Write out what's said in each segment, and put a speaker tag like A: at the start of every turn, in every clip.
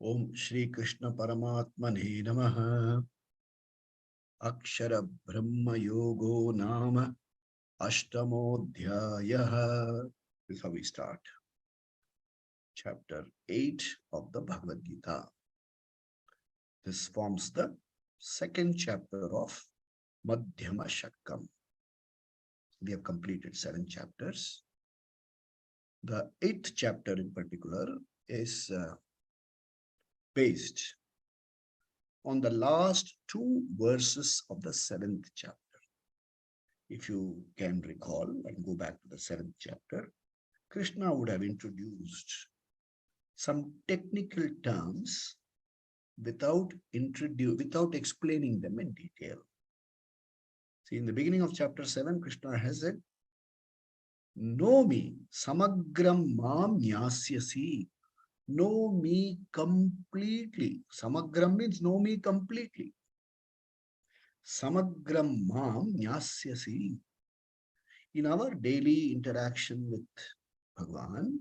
A: Om Shri Krishna Paramatmane Namaha. Akshara Brahma Yogo Nama Ashtamodhyayaha. This is how we start. Chapter 8 of the Bhagavad Gita. This forms the second chapter of Madhyama Shatkam. We have completed 7 chapters. The 8th chapter in particular is based on the last 2 verses of the 7th chapter. If you can recall and go back to the 7th chapter, Krishna would have introduced some technical terms without explaining them in detail. See, in the beginning of chapter 7, Krishna has said, "Know me, samagram mam nyasyasi." Know me completely. Samagram means know me completely. Samagram mam nyasyasi. In our daily interaction with Bhagavan,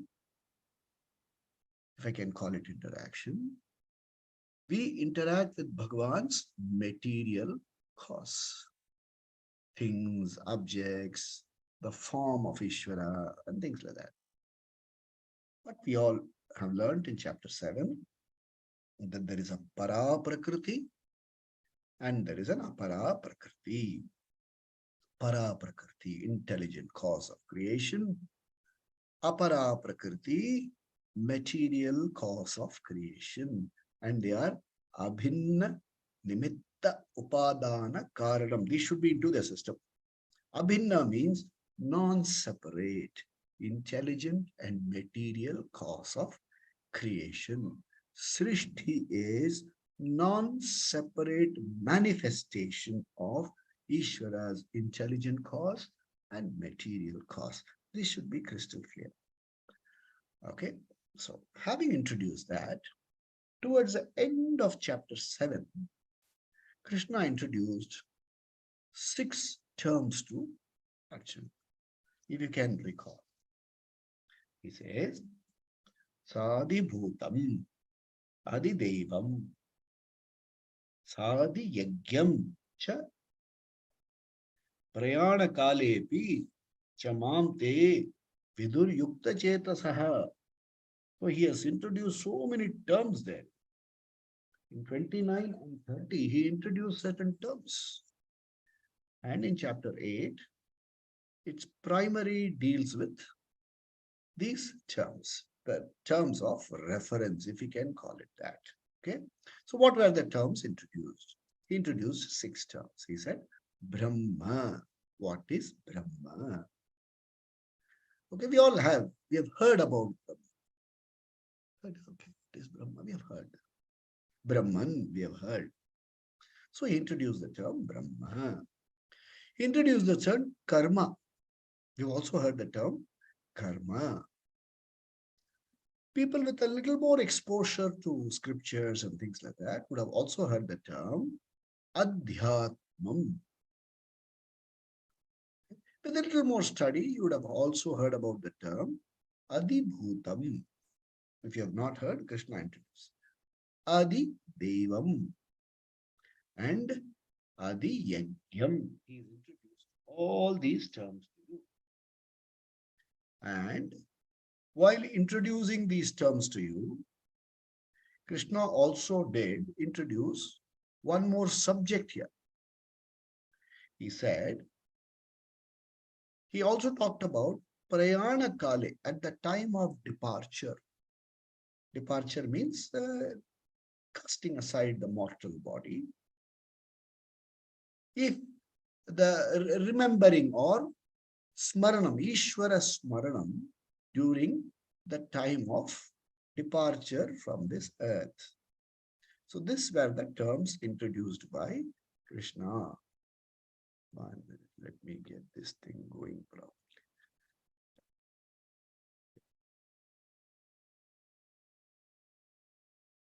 A: if I can call it interaction, we interact with Bhagavan's material cause. Things, objects, the form of Ishvara, and things like that. But we all have learned in chapter 7 that there is a para prakriti and there is an apara prakriti. Para prakriti, intelligent cause of creation. Apara prakriti, material cause of creation. And they are abhinna nimitta upadana karanam. These should be into the system. Abhinna means non-separate, intelligent and material cause of creation. Srishti is non-separate manifestation of Ishvara's intelligent cause and material cause. This should be crystal clear. Okay, so having introduced that, towards the end of chapter 7, Krishna introduced 6 terms to action. If you can recall, he says, Sadi Bhutam, Adi Devam, Sadi Yagyam Cha, Prayana Kalepi, Chamam Te, Vidur Yukta Chetasaha. So he has introduced so many terms there. In 29 and 30, he introduced certain terms. And in chapter 8, its primary deals with these terms, the terms of reference, if you can call it that. Okay. So what were the terms introduced? He introduced 6 terms. He said, Brahma. What is Brahma? Okay, we have heard about Brahma. Okay, it is Brahma, we have heard. Brahman, we have heard. So he introduced the term Brahma. He introduced the term Karma. We've also heard the term Karma. People with a little more exposure to scriptures and things like that would have also heard the term Adhyatmam. With a little more study, you would have also heard about the term Adibhutam. If you have not heard, Krishna introduced Adi Devam and Adi Yagyam. He introduced all these terms to you. And while introducing these terms to you, Krishna also did introduce one more subject here. He said, he also talked about Prayana Kale, at the time of departure. Departure means casting aside the mortal body. If the remembering or smaranam, Ishvara smaranam, during the time of departure from this earth. So these were the terms introduced by Krishna. 1 minute, let me get this thing going properly.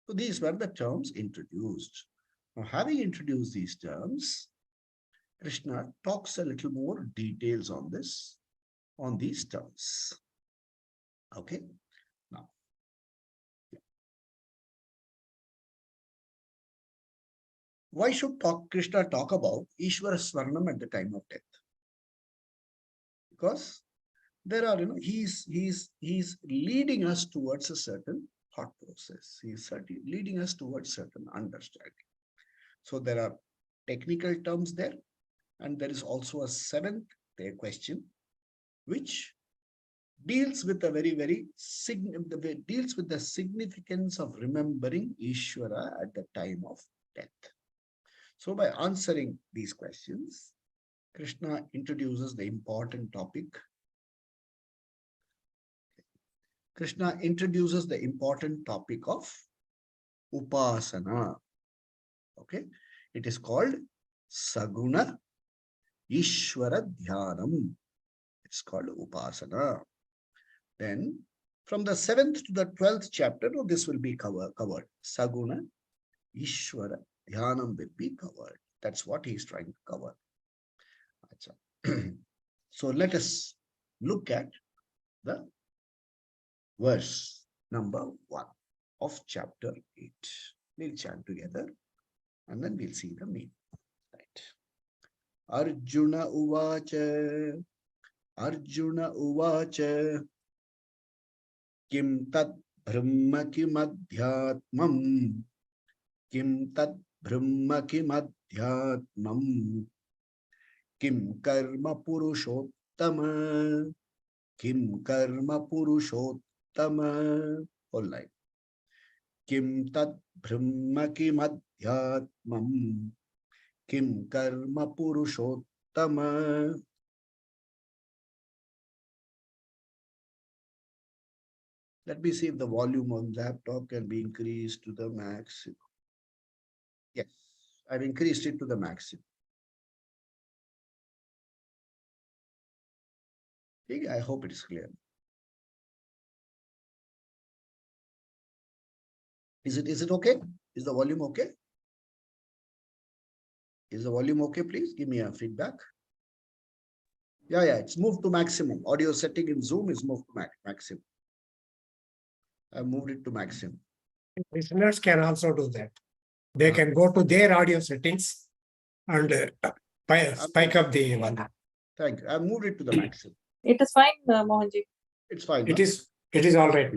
A: So these were the terms introduced. Now, having introduced these terms, Krishna talks a little more details on these terms. Okay. Now, Why should Krishna talk about Ishvara Swarnam at the time of death? Because there are, he's leading us towards a certain thought process. He's leading us towards certain understanding. So there are technical terms there, and there is also a seventh question, which deals with a deals with the significance of remembering Ishvara at the time of death. So by answering these questions, Krishna introduces the important topic. Krishna introduces the important topic of Upasana. Okay, it is called Saguna Ishvara Dhyanam. It's called Upasana. Then from the 7th to the 12th chapter, this will be covered. Saguna Ishvara Dhyanam will be covered. That's what he's trying to cover. So let us look at the verse number 1 of chapter 8. We'll chant together and then we'll see the meaning. Right. Arjuna Uvacha. Arjuna Uvacha. Kim tat brahma kim adhyatmam. Kim tat brahma kim adhyatmam. Kim karma purushottama. Kim karma purushottama. All right. Kim tat brahma kim adhyatmam. Kim karma purushottama. Let me see if the volume on the laptop can be increased to the maximum. Yes, I've increased it to the maximum. I hope it is clear. Is it okay? Is the volume okay? Is the volume okay? Please give me a feedback. Yeah, it's moved to maximum. Audio setting in Zoom is moved to maximum. I moved it to maximum.
B: Listeners can also do that. They can go to their audio settings and spike up the one.
A: Thank you. I moved it to the maximum.
C: It is fine, Mohanji.
A: It's fine.
B: It is all right.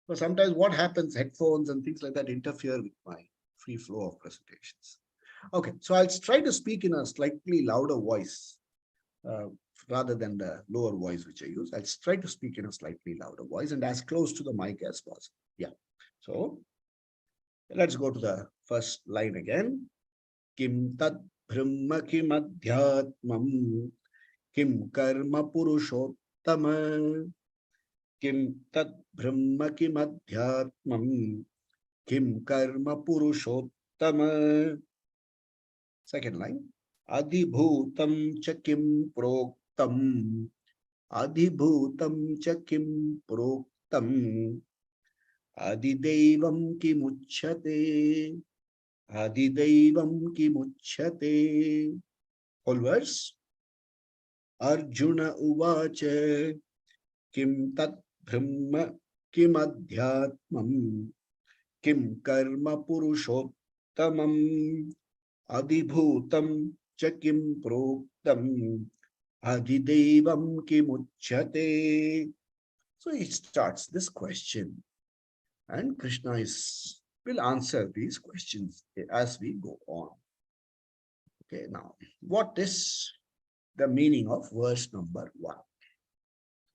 A: But sometimes what happens, headphones and things like that interfere with my free flow of presentations. Okay, so I'll try to speak in a slightly louder voice rather than the lower voice which I use. I'll try to speak in a slightly louder voice and as close to the mic as possible. Yeah. So let's go to the first line again. Kim tat brahma kim adhyatmam. Kim karma purushottama. Kim tat brahma kim adhyatmam. Kim karma purushottama. Second line. Adhibhutam cha kim proktam. Adhibhutam cha kim proktam. Adidevam kimuchyate. Adidevam kimuchyate. Whole verse. Arjuna uvacha. Kim tat brahma kim adhyatmam. Kim karma purushottamam. Adhibhutam cha kim proktam. Adidevam kimuchyate. So he starts this question. And Krishna will answer these questions as we go on. Okay, now, what is the meaning of verse number 1?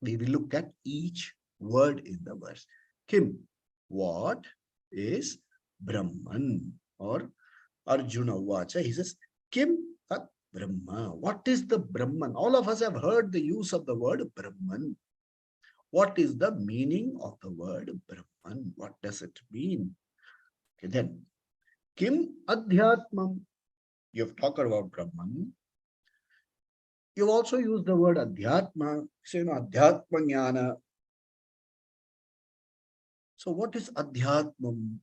A: We will look at each word in the verse. Kim, what is Brahman? Or Arjuna Vacha, he says, Kim tat Brahma. What is the Brahman? All of us have heard the use of the word Brahman. What is the meaning of the word Brahman? What does it mean? Okay, then, Kim Adhyatmam. You've talked about Brahman. You've also used the word Adhyatma. So, Adhyatma Jnana. So, what is Adhyatmam?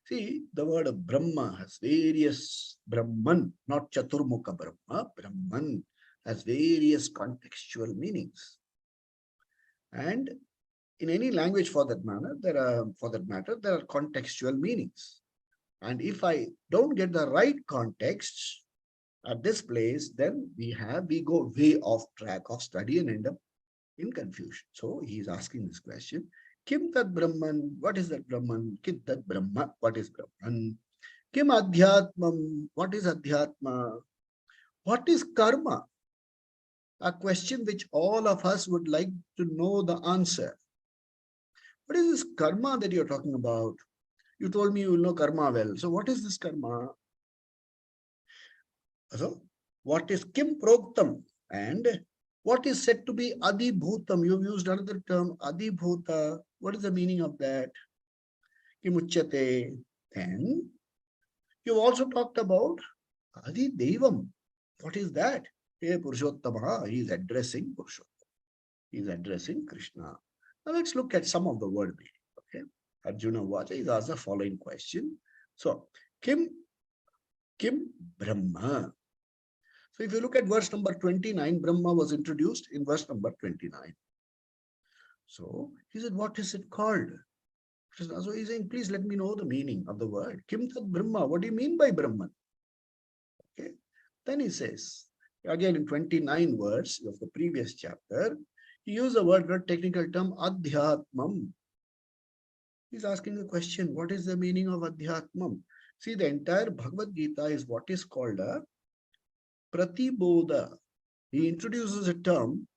A: See, the word Brahma has various Brahman, not Chaturmukha Brahma. Brahman has various contextual meanings. And in any language for that matter, there are contextual meanings. And if I don't get the right context at this place, then we go way off track of study and end up in confusion. So he is asking this question. Kim tat Brahman? What is that Brahman? Kim tat Brahma? What is Brahman? Kim Adhyatmam? What is Adhyatma? What is karma? A question which all of us would like to know the answer. What is this karma that you're talking about? You told me you will know karma well. So what is this karma? So what is kim proktam? And what is said to be adibhutam? You've used another term, adibhuta. What is the meaning of that? Kimuchyate. Then you've also talked about adi devam. What is that? Hey Purushottama, he is addressing Purushottama. He is addressing Krishna. Now let's look at some of the word meaning. Okay. Arjuna Vacha is asked the following question. So, Kim Brahma. So if you look at verse number 29, Brahma was introduced in verse number 29. So he said, what is it called? So he's saying, please let me know the meaning of the word. Kim tat Brahma. What do you mean by Brahman? Okay. Then he says, again in 29 words of the previous chapter, he used the word, technical term, Adhyatmam. He's asking a question, what is the meaning of Adhyatmam? See, the entire Bhagavad Gita is what is called a Pratibodha. He introduces a term,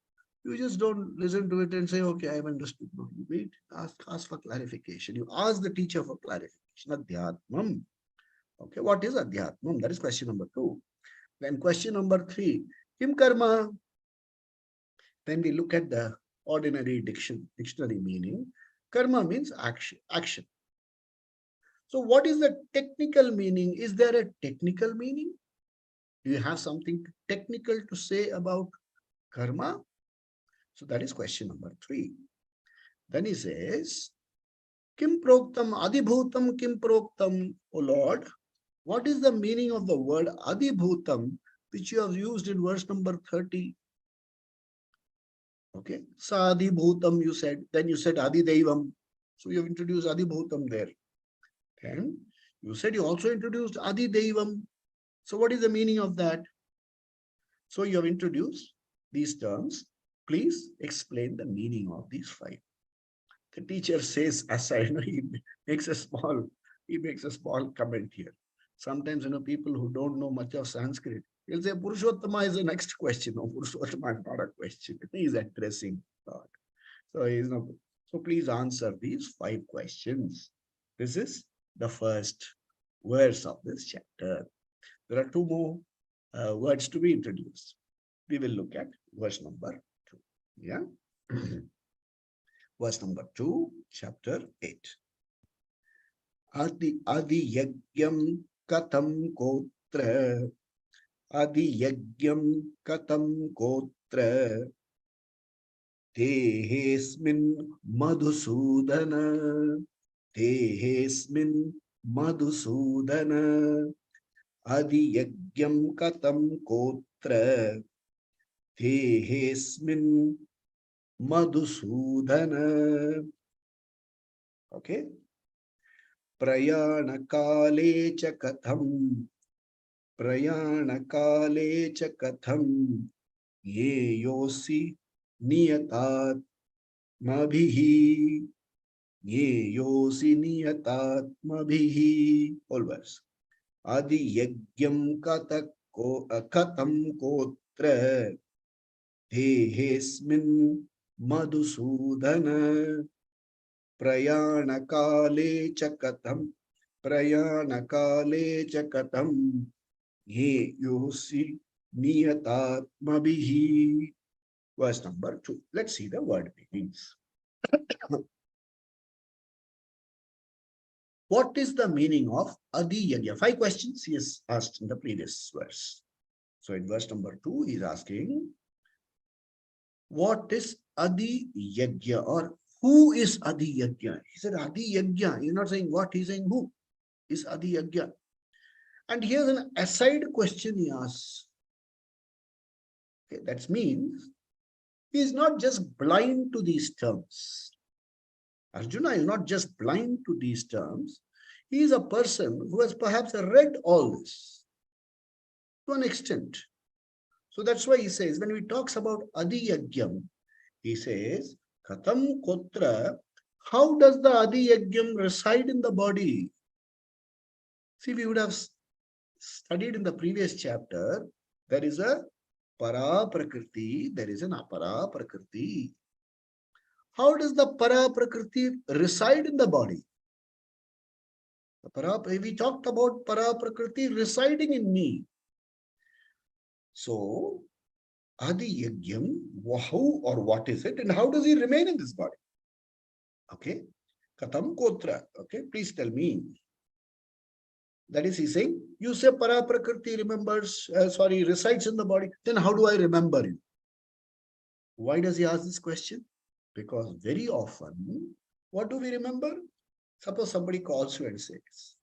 A: you just don't listen to it and say, okay, I've understood. No, you wait, ask for clarification. You ask the teacher for clarification. Adhyatmam. Okay, what is Adhyatmam? That is question number 2. Then question number 3, Kim Karma? Then we look at the ordinary dictionary meaning. Karma means action. So what is the technical meaning? Is there a technical meaning? Do you have something technical to say about karma? So that is question number 3. Then he says, Kim proktam adibhutam kim proktam, O Lord, what is the meaning of the word adibhutam, which you have used in verse number 30? Okay, sadibhutam you said, then you said adidevam. So you have introduced adibhutam there. And you said you also introduced adidevam. So what is the meaning of that? So you have introduced these terms. Please explain the meaning of these 5. The teacher says, aside, he makes a small comment here. Sometimes, people who don't know much of Sanskrit, he'll say, Purushottama is the next question. No, Purushottama is not a question. He is addressing God. So he is not. So please answer these 5 questions. This is the first verse of this chapter. There are 2 more words to be introduced. We will look at verse number 2. Yeah. Verse number 2, chapter 8. Adi yagyam katam kotra. Adi yagyam katam kotra. Tehesmin madhusudana. Tehesmin madhusudana. Adi yagyam katam kotra. Tehesmin madhusudana. Okay. Prayanakale cha katham. Prayanakale cha katham. Ye yosi niyatat mabhihi. Ye yosi niyatat mabhihi. All verse. Adi yagyam katam kotra. Tehesmin madhusudana. Prayanakale cha katham. Prayanakale cha katham. Ye yosi niyatatmabhihi. Verse number 2. Let's see the word meanings. What is the meaning of Adi Yagya? 5 questions he has asked in the previous verse. So in verse number 2, he is asking, what is Adi Yagya, or who is Adi Yagya? He said Adi Yagya. He's not saying what, he's saying who is Adi Yagya. And here's an aside question he asks. Okay, that means he is not just blind to these terms. Arjuna is not just blind to these terms. He is a person who has perhaps read all this to an extent. So that's why he says, when he talks about Adiyagyam, he says, Katam Kotra, how does the Adiyagyam reside in the body? See, we would have studied in the previous chapter, there is a Para Prakriti, there is an Apara Prakriti. How does the Para Prakriti reside in the body? We talked about Para Prakriti residing in me. So, Adi Yagyam, how or what is it, and how does he remain in this body? Okay, Katam Kotra. Okay, please tell me. That is, he's saying, you say Para Prakriti resides in the body. Then how do I remember you? Why does he ask this question? Because very often, what do we remember? Suppose somebody calls you and says,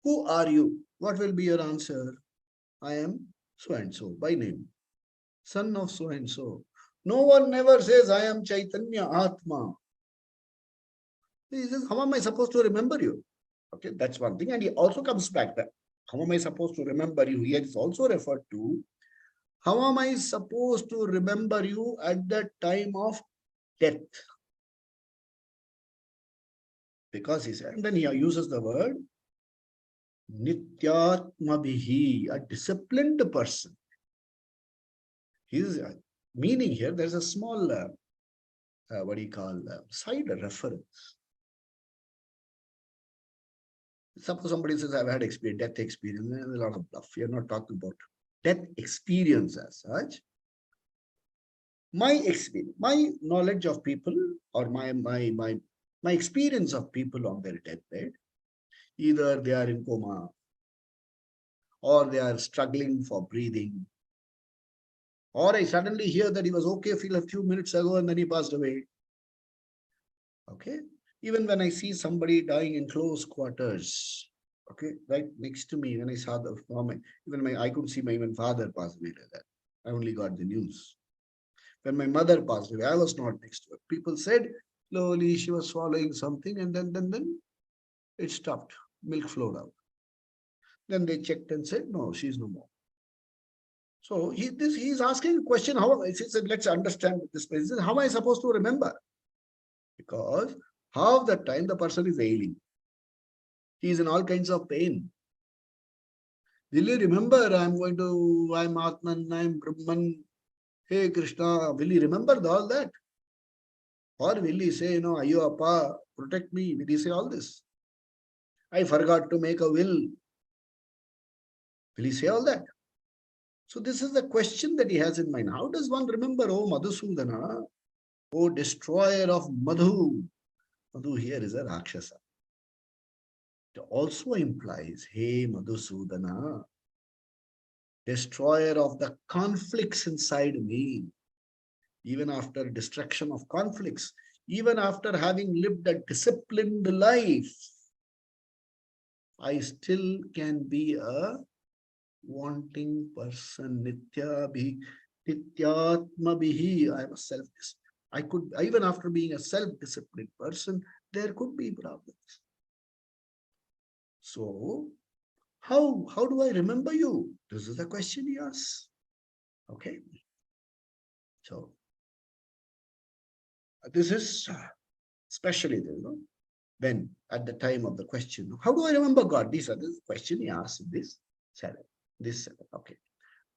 A: who are you? What will be your answer? I am so and so by name, son of so and so. No one never says, I am Chaitanya Atma. He says, how am I supposed to remember you? Okay, that's one thing. And he also comes back that, how am I supposed to remember you? Here is also referred to, how am I supposed to remember you at the time of death? Because he said, and then he uses the word Nityatmabhihi, a disciplined person. His meaning here, there's a small, side reference. Suppose somebody says, I've had death experience, and a lot of bluff. We are not talking about death experience as such. My experience, my knowledge of people, or my experience of people on their deathbed, either they are in coma, or they are struggling for breathing, or I suddenly hear that he was okay a few minutes ago and then he passed away. Okay. Even when I see somebody dying in close quarters, okay, right next to me, when I saw the moment, I could see my even father pass away like that. I only got the news. When my mother passed away, I was not next to her. People said slowly she was swallowing something, and then it stopped. Milk flowed out. Then they checked and said, no, she's no more. So he's asking a question. He said, let's understand this. How am I supposed to remember? Because half the time the person is ailing. He is in all kinds of pain. Will you remember, I'm Atman, I'm Brahman, hey Krishna, will he remember all that? Or will he say, Ayo Appa, protect me? Will he say all this? I forgot to make a will. Will he say all that? So this is the question that he has in mind. How does one remember, oh Madhusudana, oh destroyer of Madhu? Madhu here is a Rakshasa. It also implies, hey Madhusudana, destroyer of the conflicts inside me. Even after destruction of conflicts, even after having lived a disciplined life, I still can be a wanting person. Nityatmabhihi. I am a even after being a self-disciplined person, there could be problems. So, how do I remember you? This is the question he asks. Okay. So, this is especially when at the time of the question, how do I remember God? This is the question he asks in this channel. Okay.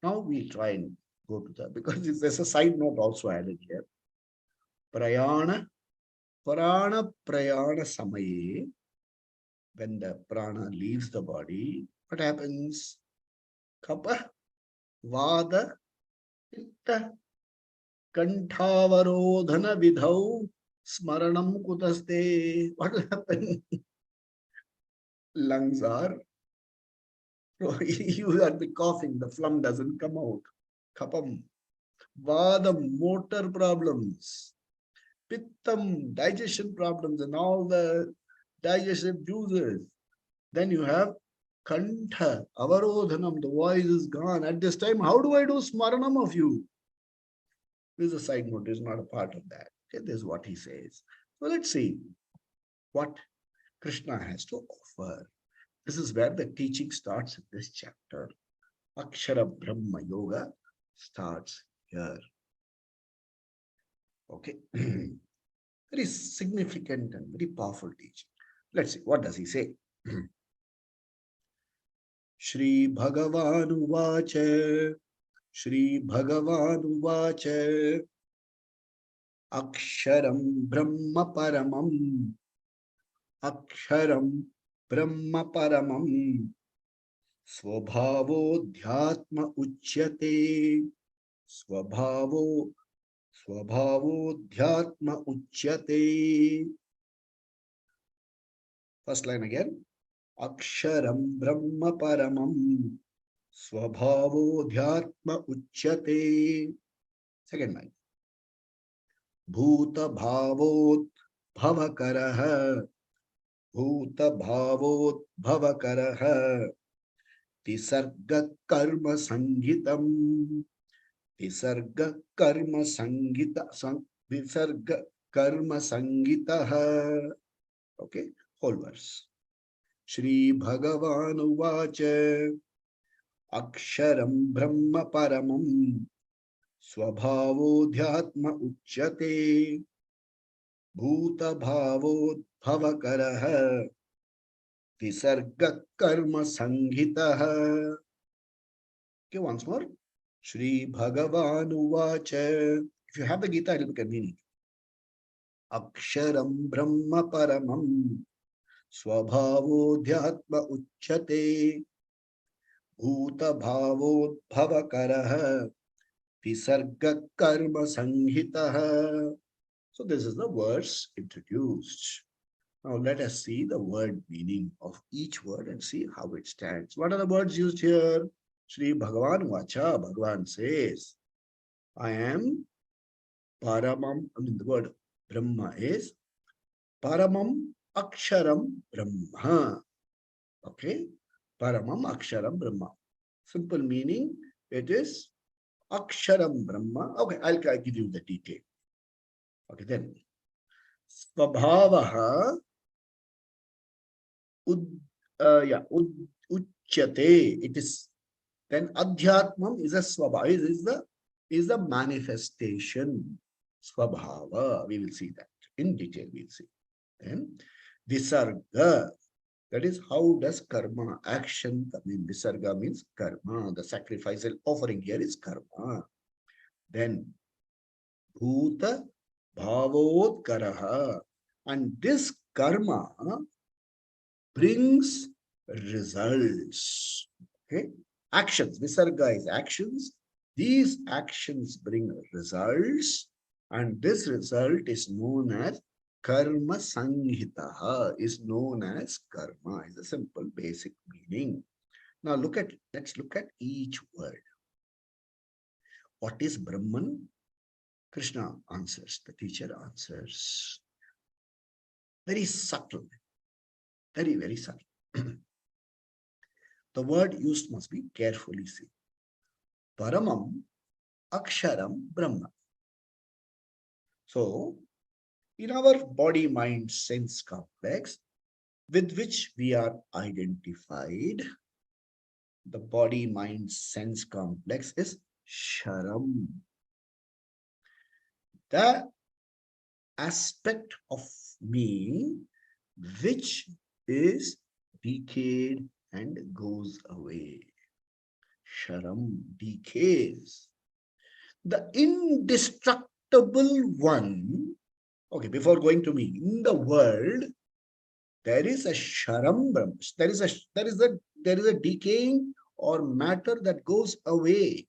A: Now we'll try and go to because there's a side note also added here. Prayana samaye, when the prana leaves the body, what happens? Kapha, vada, pitta, kantavarodhana vidhau, smaranam kutaste. What will happen? Lungs are, you are coughing, the phlegm doesn't come out. Kapam, vadam, motor problems. Pittam, digestion problems and all the digestive juices. Then you have kantha, avarodhanam, the voice is gone. At this time, how do I do smaranam of you? This is a side note, is not a part of that. Okay, this is what he says. So let's see what Krishna has to offer. This is where the teaching starts in this chapter. Akshara Brahma Yoga starts here. Okay. Very significant and very powerful teaching. Let's see, what does he say? Shri Bhagavan Uvacha, Shri Bhagavan Uvacha, Aksharam Brahma Paramam, Aksharam Brahma Paramam, Swabhavodhyatma Uchyate, Swabhavo, Swabhavodhyatma Uchyate. First line again. Aksharam Brahma Paramam, Swabhavodhyatma Uchyate. Second line. Bhuta Bhavot Bhavakaraha, Bhuta Bhavot Bhavakaraha, Tisarga Karma Sangitam, Tisarga Karma Sangita, Visarga Karma Sangitaha. Okay, whole verse. Shri Bhagavan Uvacha, Aksharam Brahma Paramam, Swabhavodhyatma Uchyate, Bhuta Bhavodbhavakaraha, Visarga Karma Sanghitaha. Okay, once more. Shri Bhagavan Uvacha. If you have the Gita, it will be convenient. Aksharam Brahma Paramam, Swabhavodhyatma Uchyate, Bhuta Bhavodbhavakaraha, Visarga Karma Sanghitaha. So this is the verse introduced. Now let us see the word meaning of each word and see how it stands. What are the words used here? Shri Bhagavan Vacha, Bhagavan says, I am Paramam, the word Brahma is Paramam Aksharam Brahma. Okay? Paramam Aksharam Brahma. Simple meaning, it is Aksharam Brahma. Okay, I'll give you the detail. Okay, then. Svabhavaha Uchyate. It is then Adhyatmam is a Swabhava, is the manifestation. Swabhava. We will see that in detail. We'll see. Then Visarga. That is, how does karma, action come in? Visarga means karma. The sacrificial offering here is karma. Then Bhuta Bhavotkaraha. And this karma brings results. Okay? Actions. Visarga is actions. These actions bring results. And this result is known as Karma Sanghitaha, is known as karma, is a simple basic meaning. Now let's look at each word. What is Brahman? Krishna answers, the teacher answers. Very subtle, very, very subtle. The word used must be carefully seen. Paramam Aksharam Brahma. So, in our body, mind, sense complex, with which we are identified, the body, mind, sense complex is Sharam. The aspect of me which is decayed and goes away. Sharam decays. The indestructible one. Okay, before going to me, in the world, there is a Sharam Brahma. There is a decaying or matter that goes away.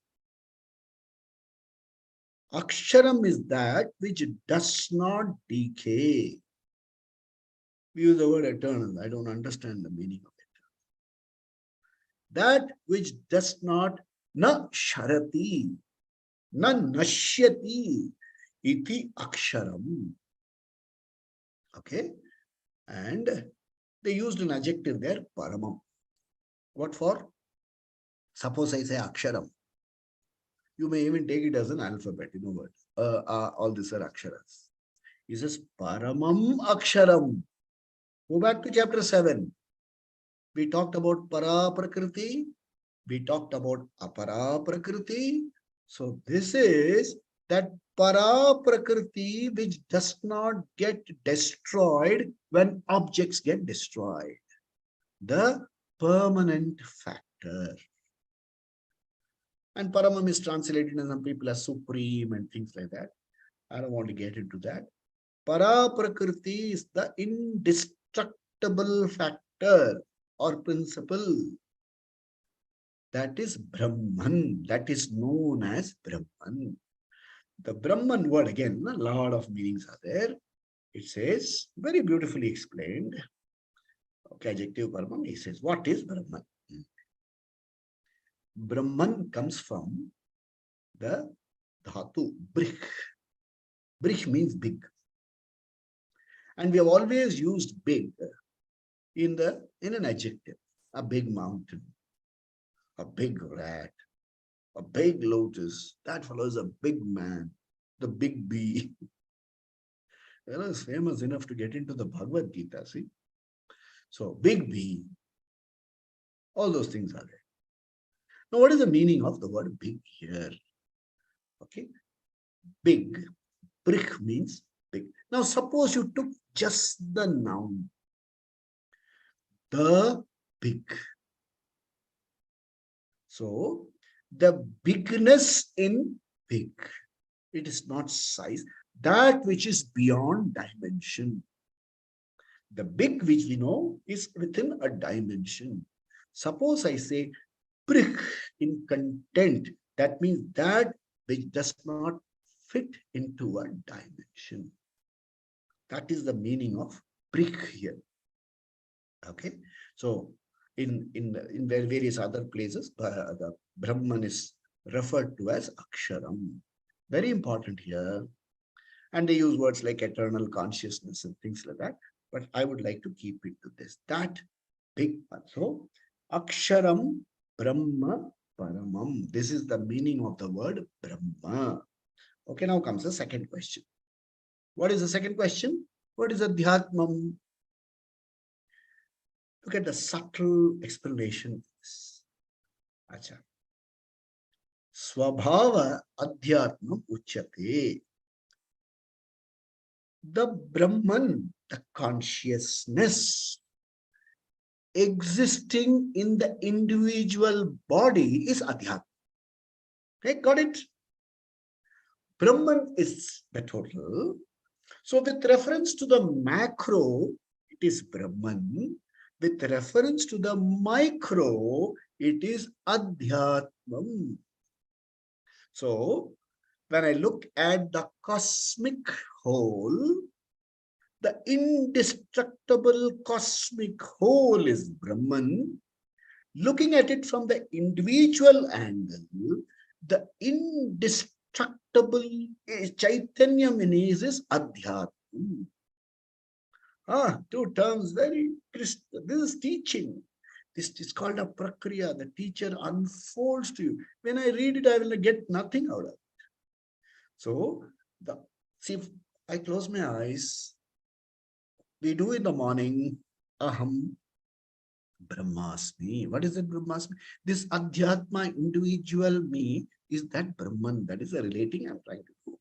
A: Aksharam is that which does not decay. We use the word eternal. I don't understand the meaning of it. That which does not, na sharati, na nashyati, iti aksharam. Okay? And they used an adjective there, paramam. What for? Suppose I say aksharam. You may even take it as an alphabet, what? All these are aksharas. He says paramam aksharam. Go back to chapter 7. We talked about para prakriti. We talked about apara prakriti. So this is that para prakriti which does not get destroyed when objects get destroyed. The permanent factor. And paramam is translated in some people as supreme and things like that. I don't want to get into that. Para prakriti is the indestructible factor or principle. That is Brahman. That is known as Brahman. The Brahman word, again, a lot of meanings are there. It says, very beautifully explained. Okay, adjective Brahman, he says, what is Brahman? Brahman comes from the dhatu, brih. Brih means big. And we have always used big in an adjective. A big mountain, a big rat, a big lotus. That fellow is a big man, the big bee. That is famous enough to get into the Bhagavad Gita, see? So, big bee. All those things are there. Now, what is the meaning of the word big here? Okay. Big. Brich means big. Now, suppose you took just the noun. The big. So, the bigness in big. It is not size. That which is beyond dimension. The big which we know is within a dimension. Suppose I say brick in content, that means that which does not fit into a dimension. That is the meaning of brick here. Okay, so in various other places, the Brahman is referred to as Aksharam. Very important here. And they use words like eternal consciousness and things like that. But I would like to keep it to this. That big one. So, Aksharam Brahma Paramam. This is the meaning of the word Brahma. Okay, now comes the second question. What is the second question? What is Adhyatmam? Look at the subtle explanation. Acha. Swabhava Adhyatmam Uchate. The Brahman, the consciousness existing in the individual body is Adhyatma. Okay, got it? Brahman is the total. So with reference to the macro, it is Brahman. With reference to the micro, it is Adhyatmam. So when I look at the cosmic whole, the indestructible cosmic whole is Brahman. Looking at it from the individual angle, the indestructible Chaitanya is Adhyatma. Two terms, very crisp. This is teaching. This is called a prakriya. The teacher unfolds to you. When I read it, I will get nothing out of it. So, see, if I close my eyes, we do in the morning, Aham Brahmasmi. What is it, Brahmasmi? This Adhyatma individual me is that Brahman. That is the relating I'm trying to do.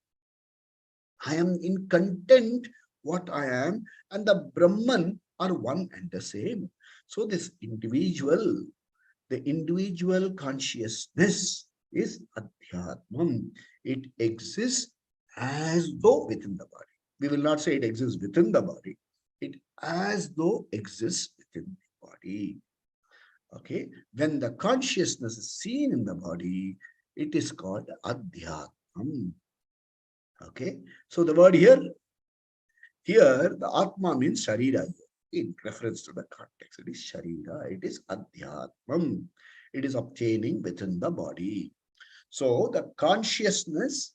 A: I am in content what I am, and the Brahman are one and the same. So this individual, the individual consciousness is Adhyatmam. It exists as though within the body. We will not say it exists within the body. It as though exists within the body. Okay. When the consciousness is seen in the body, it is called Adhyatmam. Okay. So the word here, the Atma means Sharira. In reference to the context, it is Sharira. It is Adhyatmam. It is obtaining within the body. So the consciousness,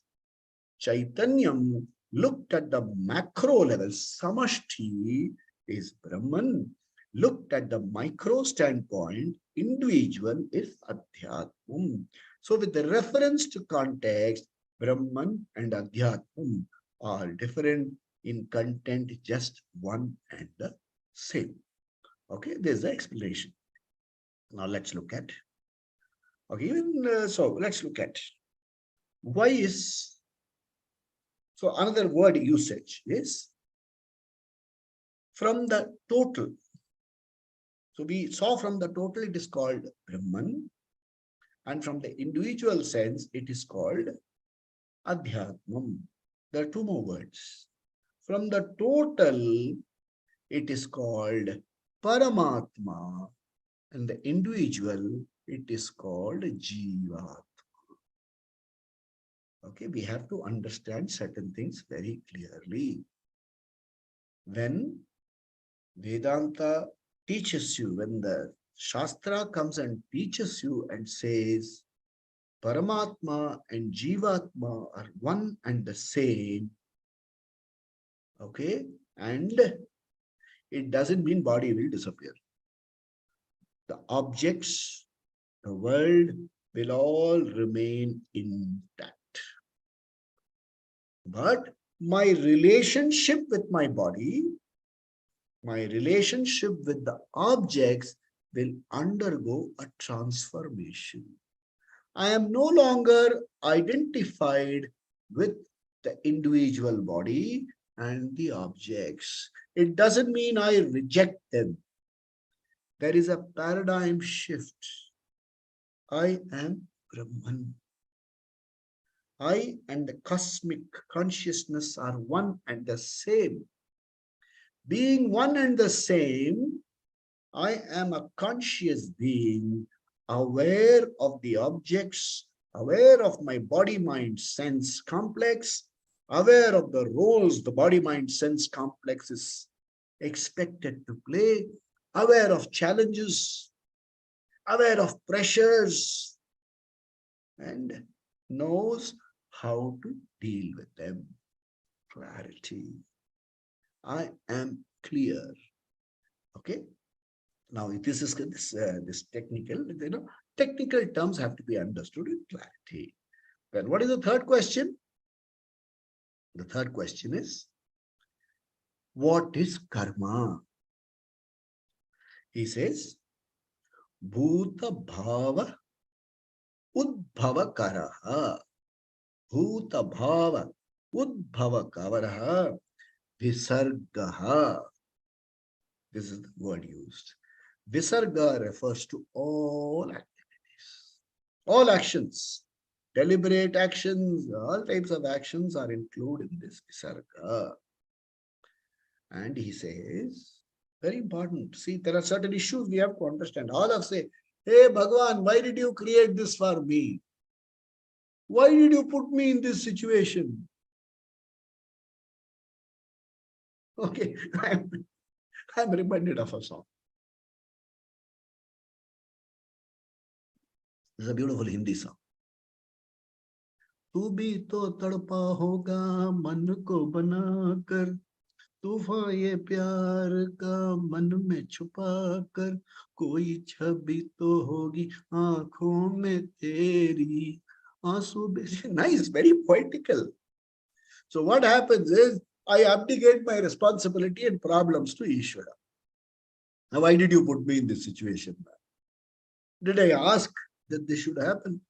A: Chaitanyam, looked at the macro level, Samashti is Brahman. Looked at the micro standpoint, individual is Adhyatmam. So with the reference to context, Brahman and Adhyatmam are different in content, just one and the same. Okay, there's the explanation. Now let's look at. Okay, so let's look at why is. So another word usage is from the total. So we saw from the total it is called Brahman, and from the individual sense it is called Adhyatmam. There are two more words. From the total it is called Paramatma, and the individual it is called Jiva. Okay, we have to understand certain things very clearly. When Vedanta teaches you, when the Shastra comes and teaches you and says Paramatma and Jivatma are one and the same, okay, and it doesn't mean body will disappear. The objects, the world will all remain intact. But my relationship with my body, my relationship with the objects will undergo a transformation. I am no longer identified with the individual body and the objects. It doesn't mean I reject them. There is a paradigm shift. I am Brahman. I and the cosmic consciousness are one and the same. Being one and the same, I am a conscious being, aware of the objects, aware of my body-mind-sense complex, aware of the roles the body-mind-sense complex is expected to play, aware of challenges, aware of pressures, and knows how to deal with them. Clarity. I am clear. Okay. Now, this is this technical, technical terms have to be understood with clarity. Then, what is the third question? The third question is, what is karma? He says, Bhuta Bhava Udbhava Karaha. Bhuta Bhava Udbhava Karaha Visargaha. This is the word used. Visarga refers to all activities, all actions, deliberate actions, all types of actions are included in this visarga. And he says, very important. See, there are certain issues we have to understand. All of say, hey, Bhagavan, why did you create this for me? Why did you put me in this situation? Okay, I'm reminded of a song. It's a beautiful Hindi song. तू भी तो तड़पा होगा मन को बनाकर, तूफान ये प्यार का मन में छुपा कर, कोई छवि तो होगी आंखों में तेरी, आंसू बेचे. Nice, very poetical. So what happens is I abdicate my responsibility and problems to Ishvara. Now, why did you put me in this situation? Did I ask that this should happen?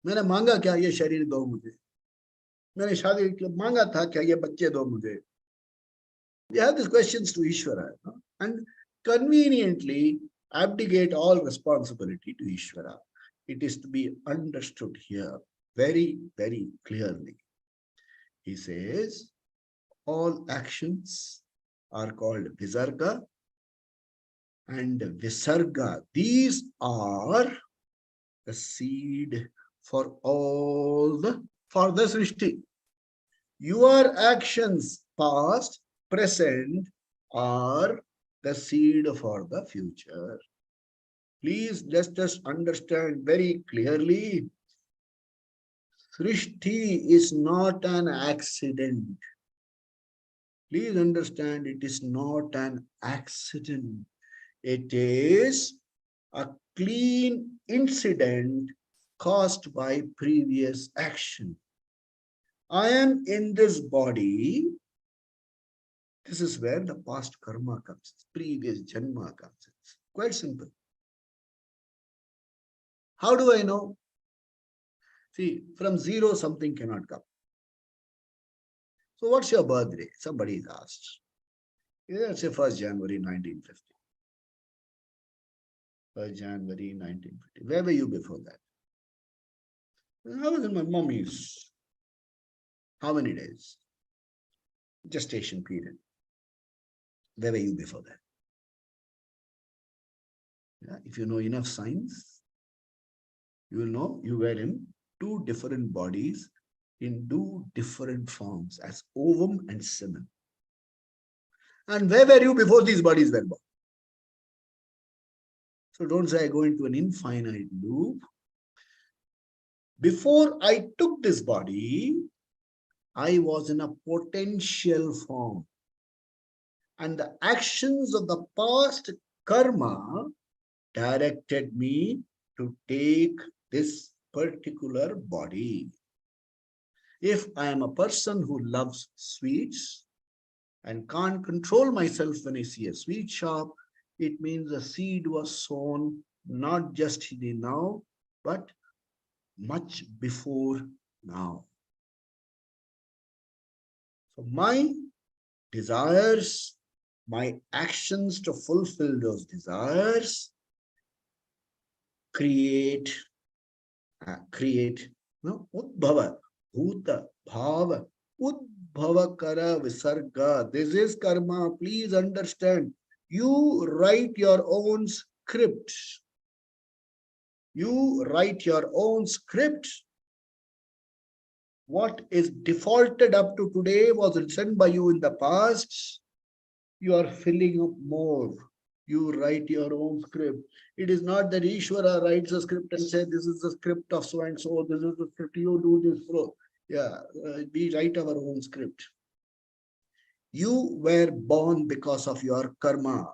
A: मैंने मांगा क्या ये शरीर दो मुझे? मैंने शादी मांगा था क्या ये बच्चे दो मुझे? We have these questions to Ishvara, and conveniently abdicate all responsibility to Ishvara. It is to be understood here very, very clearly. He says, all actions are called visarga and visarga. These are the seed for all the further srishti. Your actions, past, present, are the seed for the future. Please let us understand very clearly. Srishti is not an accident. Please understand, it is not an accident. It is a clean incident caused by previous action. I am in this body This is where the past karma comes, previous janma comes. It's quite simple. How do I know? See, from zero, something cannot come. So what's your birthday? Somebody is asked. Let's say 1st January 1950. 1st January 1950. Where were you before that? I was in my mommy's. How many days? Gestation period. Where were you before that? Yeah, if you know enough science, you will know you were in two different bodies in two different forms as ovum and semen. And where were you before these bodies were born? So don't say I go into an infinite loop. Before I took this body, I was in a potential form. And the actions of the past karma directed me to take this particular body. If I am a person who loves sweets and can't control myself when I see a sweet shop, it means the seed was sown not just in the now, but much before now. So my desires, my actions to fulfill those desires create Udbhava, Bhuta, Bhava, Udbhava Kara Visarga. This is karma. Please understand. You write your own script. You write your own script. What is defaulted up to today was written by you in the past. You are filling up more. You write your own script. It is not that Ishvara writes a script and says, this is the script of so and so, this is the script, you do this. We write our own script. You were born because of your karma.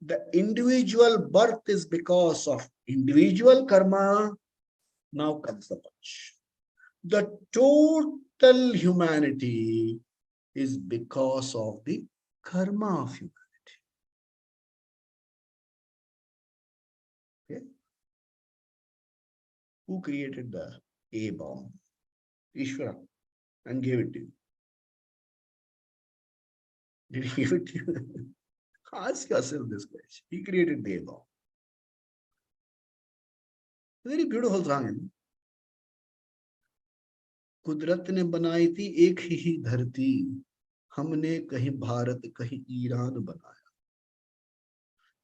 A: The individual birth is because of individual karma. Now comes the punch. The total humanity is because of the karma of humanity. Okay? Who created the A bomb? Ishvara, and gave it to you. Did he give it to you? Ask yourself this question. He created the A bomb. Very beautiful song. कुदरत ने बनाई थी एक ही धरती, हमने कहीं भारत कहीं Iran बनाया.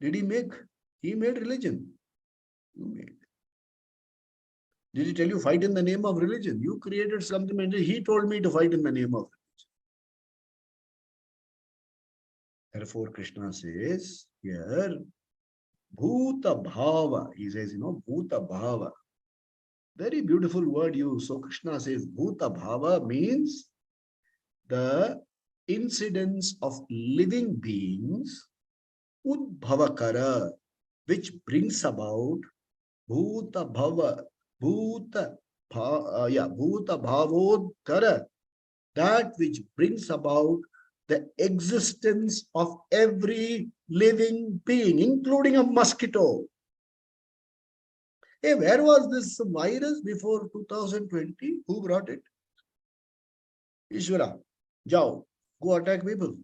A: Did he make? He made religion. You made. Did he tell you fight in the name of religion? You created something and he told me to fight in the name of religion. Therefore, Krishna says here, Bhuta Bhava. He says, Bhuta Bhava. Very beautiful word used. So Krishna says, Bhuta Bhava means the incidence of living beings, Udbhavakara, which brings about Bhuta Bhava, Bhuta Bhavodkara, that which brings about the existence of every living being, including a mosquito. Hey, where was this virus before 2020? Who brought it? Ishvara. Jao, go attack people.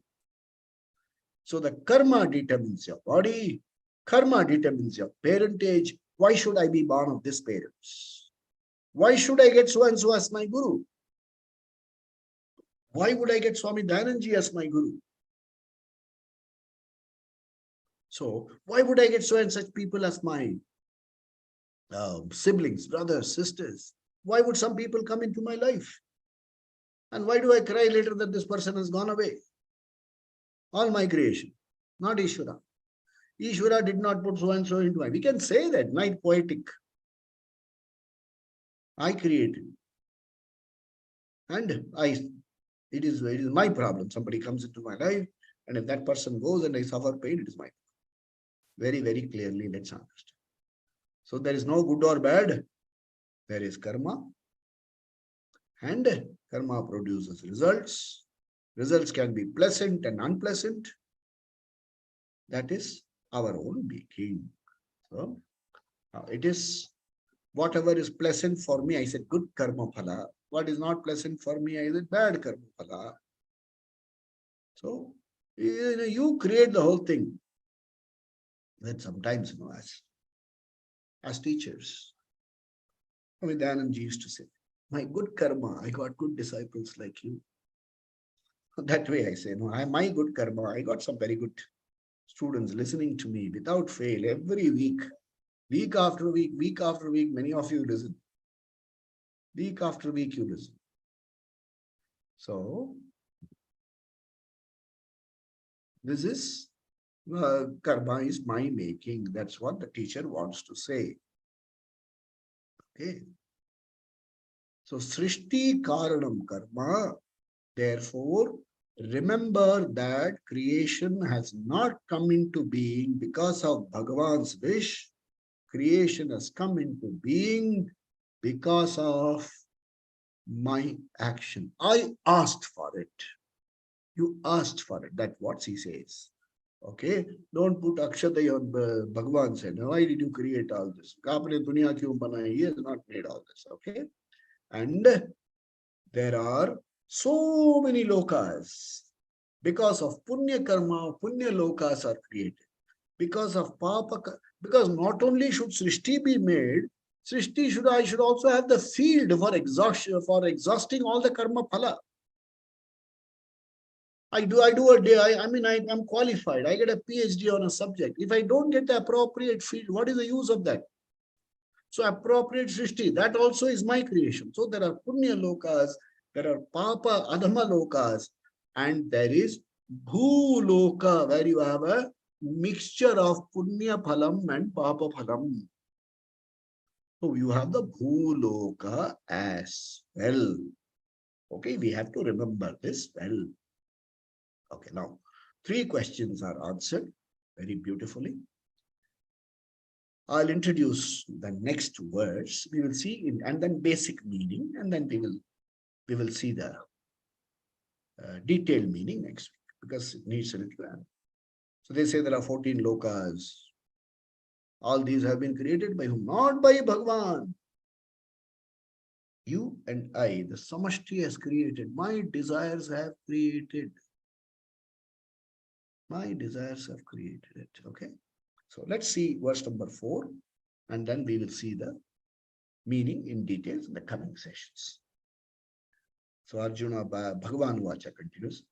A: So the karma determines your body, karma determines your parentage. Why should I be born of these parents? Why should I get so and so as my guru? Why would I get Swami Dayananji as my guru? So why would I get so and such people as my siblings, brothers, sisters? Why would some people come into my life? And why do I cry later that this person has gone away? All my creation, not Ishvara. Ishvara did not put so and so into my. We can say that, night poetic. I created. And it is my problem. Somebody comes into my life, and if that person goes and I suffer pain, it is my problem. Very, very clearly, let's understand. So there is no good or bad. There is karma. And karma produces results. Results can be pleasant and unpleasant. That is our own making. So it is whatever is pleasant for me, I said good karma phala. What is not pleasant for me, I said bad karma phala. So you create the whole thing. Then sometimes, as teachers, Vidyanand used to say, my good karma, I got good disciples like you. That way I say, no, my good karma, I got some very good students listening to me without fail every week, week after week, week after week. Many of you listen. Week after week, you listen. So, this is karma is my making. That's what the teacher wants to say. Okay. So, Srishti Karanam Karma. Therefore, remember that creation has not come into being because of Bhagavan's wish. Creation has come into being because of my action. I asked for it. You asked for it. That's what he says. Okay? Don't put Akshatay on Bhagavan said. Why did you create all this? Kaapne duniya kyun banai? He has not made all this. Okay? And there are so many lokas. Because of punya karma, punya lokas are created. Because of papa, because not only should Srishti be made, I should also have the field for exhaustion, for exhausting all the karma phala. I do a day, I'm qualified. I get a PhD on a subject. If I don't get the appropriate field, what is the use of that? So appropriate Srishti, that also is my creation. So there are punya lokas, there are papa adhama lokas, and there is bhu loka, where you have a mixture of punya phalam and papa phalam. So you have the bhu loka as well. Okay, we have to remember this well. Okay, now 3 questions are answered very beautifully. I'll introduce the next words. We will see and then basic meaning, and then we will see the detailed meaning next week because it needs a little. So they say there are 14 lokas. All these have been created by whom? Not by Bhagavan. You and I, the Samashti has created. My desires have created. My desires have created it. Okay. So let's see verse number 4, and then we will see the meaning in details in the coming sessions. So Arjuna Bhagavan Vacha continues.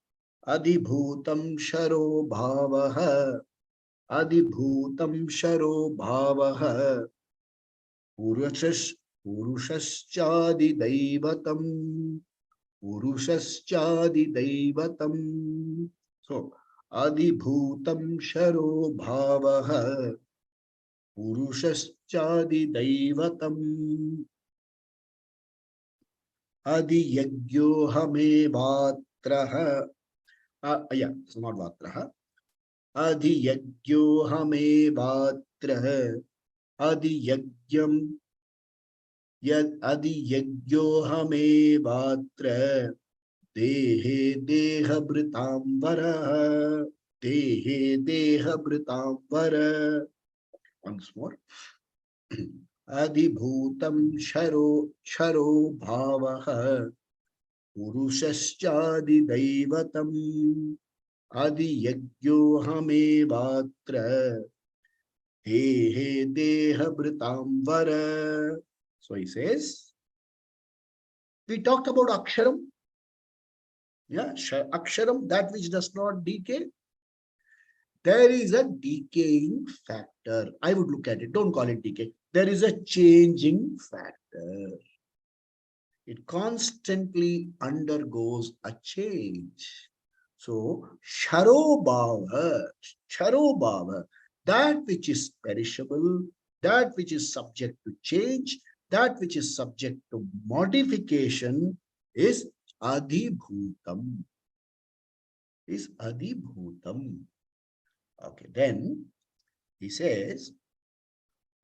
A: Adhibhutam sharo bhavaha. Adhibhutam sharo bhavaha. Purushashchadi daivatam. Purushashchadi daivatam. So Adhibhutam sharo bhavaha. Purushashchadi daivatam. Adi yagyo hame vatraha. Yeah, it's not vatraha. Adi yagyo hame vatraha. Adi yagyam. Adi yagyo hame vatra. Dehe deha britambara. Dehe deha britambara. Once more. Adhibhutam sharo bhavaha. Purushashchadi daivatam. Adi yagyo hame vatra. Dehe deha britambara. So he says, we talked about Aksharam. Yeah, Aksharam, that which does not decay. There is a decaying factor. I would look at it. Don't call it decay. There is a changing factor. It constantly undergoes a change. So, Sharobhava, that which is perishable, that which is subject to change, that which is subject to modification is Adhibhutam. Is Adhibhutam. Okay, then he says,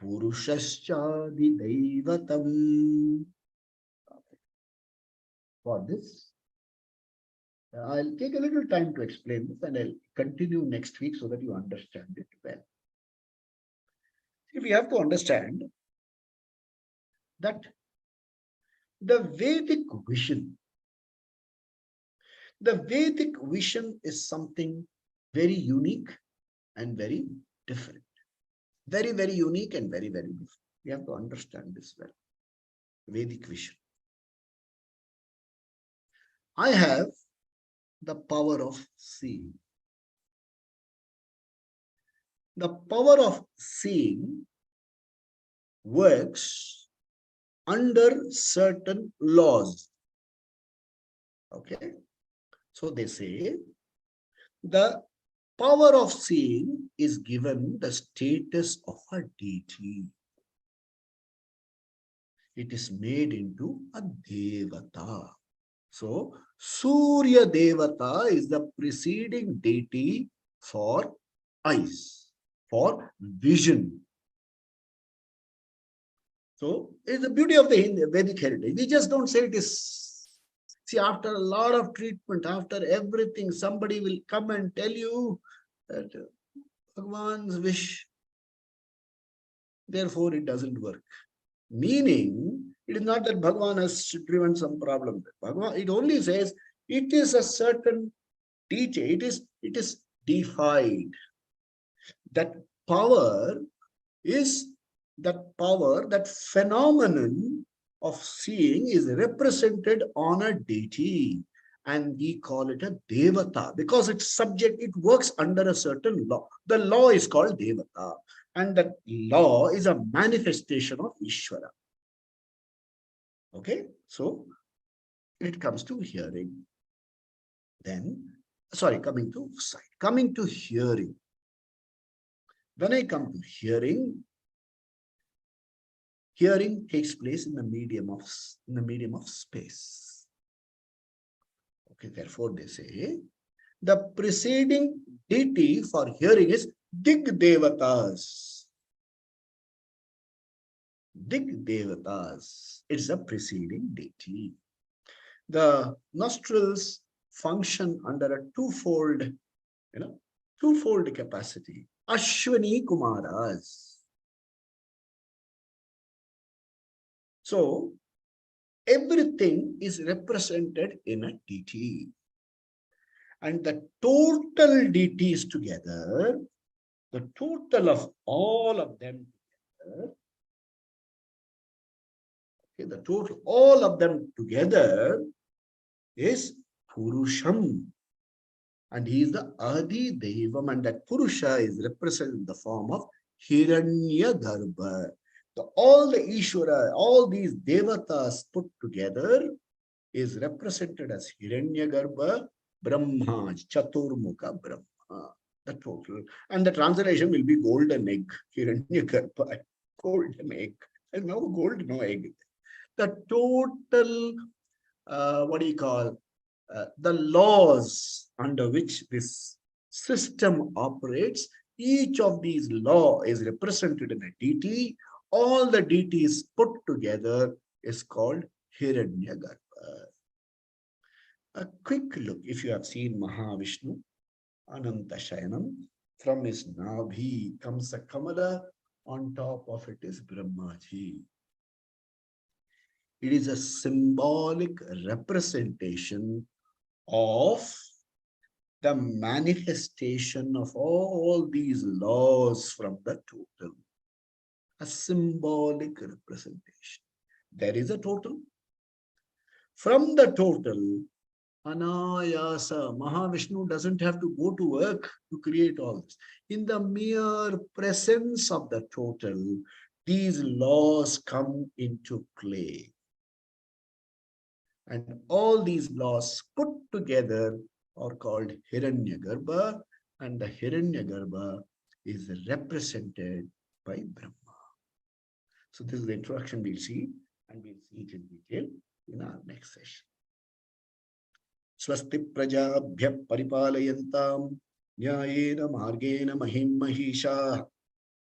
A: Purushashchadi Daivatam. For this, I'll take a little time to explain this and I'll continue next week so that you understand it well. If we have to understand that the Vedic vision is something very unique and very different. Very, very unique and very, very different. We have to understand this well. Vedic vision. I have the power of seeing. The power of seeing works under certain laws. Okay. So they say the power of seeing is given the status of a deity. It is made into a devata. So Surya Devata is the preceding deity for eyes, for vision. So it's the beauty of the Vedic heritage. We just don't say it is. See, after a lot of treatment, after everything, somebody will come and tell you that Bhagwan's wish, therefore it doesn't work. Meaning, it is not that Bhagwan has driven some problem. Bhagwan, it only says it is a certain deity. It is defied. That power is that phenomenon of seeing is represented on a deity, and we call it a devata because it's subject, it works under a certain law. The law is called devata, and that law is a manifestation of Ishvara. Okay, so it comes to hearing. Then, sorry, coming to hearing. When I come to hearing, hearing takes place in the medium of space. Okay, therefore they say the preceding deity for hearing is Dig Devatas. Dig Devatas. It's a preceding deity. The nostrils function under a twofold capacity. Ashwani Kumaras. So everything is represented in a deity. And the total deities together, the total of all of them together, okay, the total, all of them together is Purusham. And he is the Adi Devam, and that Purusha is represented in the form of Hiranyagarbha. All the Ishvara, all these Devatas put together is represented as Hiranyagarbha, Brahma, Chaturmukha Brahma, the total. And the translation will be golden egg, Hiranyagarbha, golden egg. There's no gold, no egg. The total, the laws under which this system operates, each of these law is represented in a deity. All the deities put together is called Hiranyagarbha. A quick look, if you have seen Mahavishnu, Ananta Shayanam, from his Nabhi comes a Kamala, on top of it is Brahmaji. It is a symbolic representation of the manifestation of all these laws from the total. A symbolic representation. There is a total. From the total, Anayasa, Mahavishnu doesn't have to go to work to create all this. In the mere presence of the total, these laws come into play. And all these laws put together are called Hiranyagarbha, and the Hiranyagarbha is represented by Brahma. So this is the introduction we'll see, and we'll see it in detail in our next session. Swasti prajabhya paripalayantam nyayena margena mahim mahisha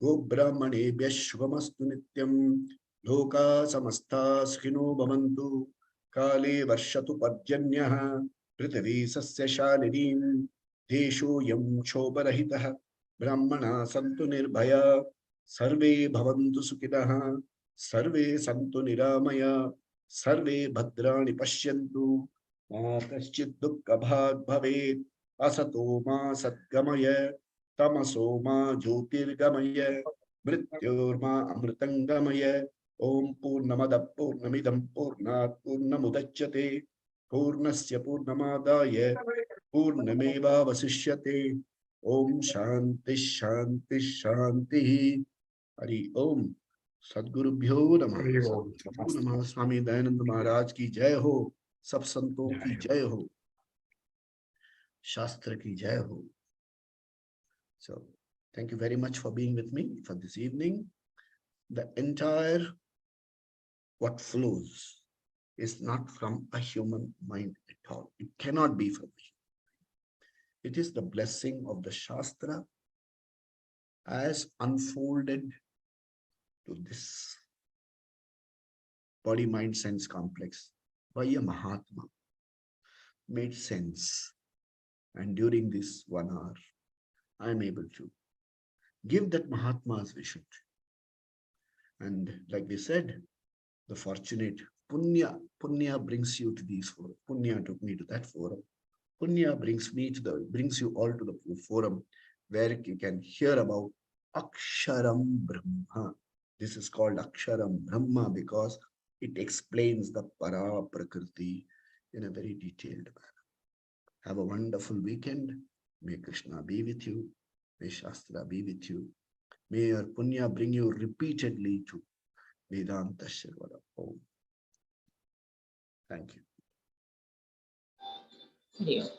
A: go brahmanebhya shubhamastu nityam loka samasta sukhino bhavantu kale varshatu parjanyah Prithvi Sasya Shalinim Desho Yam Shobarahitah Brahmana Santu Nirbhaya Sarve Bhavantu Sukhidah Sarve Santu Niramaya Sarve Bhadrani Pashyantu Ma Kaschid Dukkha Bhag Bhavet Asato Ma Satgamaya Tamaso Ma Jyotirgamaya Mrityorma Amritangamaya Om Purnamada Purnamidam Purnat Purnamudachyate Purnasya Purnamadaya Purnameva Vasishyate Om Shanti Shanti Shanti Hari Om Sadgurubhyo Namah
B: Hari Om.
A: Sadguru Namah Swami Dayananda Maharaj ki jai ho Sab Santon ki jai ho Shastra ki jai ho. So thank you very much for being with me for this evening. The entire what flows is not from a human mind at all. It cannot be from me. It is the blessing of the Shastra as unfolded to this body, mind, sense complex by a Mahatma. Made sense. And during this 1 hour, I am able to give that Mahatma's vision. And like we said, the fortunate Punya brings you to these forums. Punya took me to that forum. Punya brings you all to the forum where you can hear about Aksharam Brahma. This is called Aksharam Brahma because it explains the Para Prakriti in a very detailed manner. Have a wonderful weekend. May Krishna be with you. May Shastra be with you. May your Punya bring you repeatedly to Vedanta Shirvara Om. Thank you.
C: Hari Om.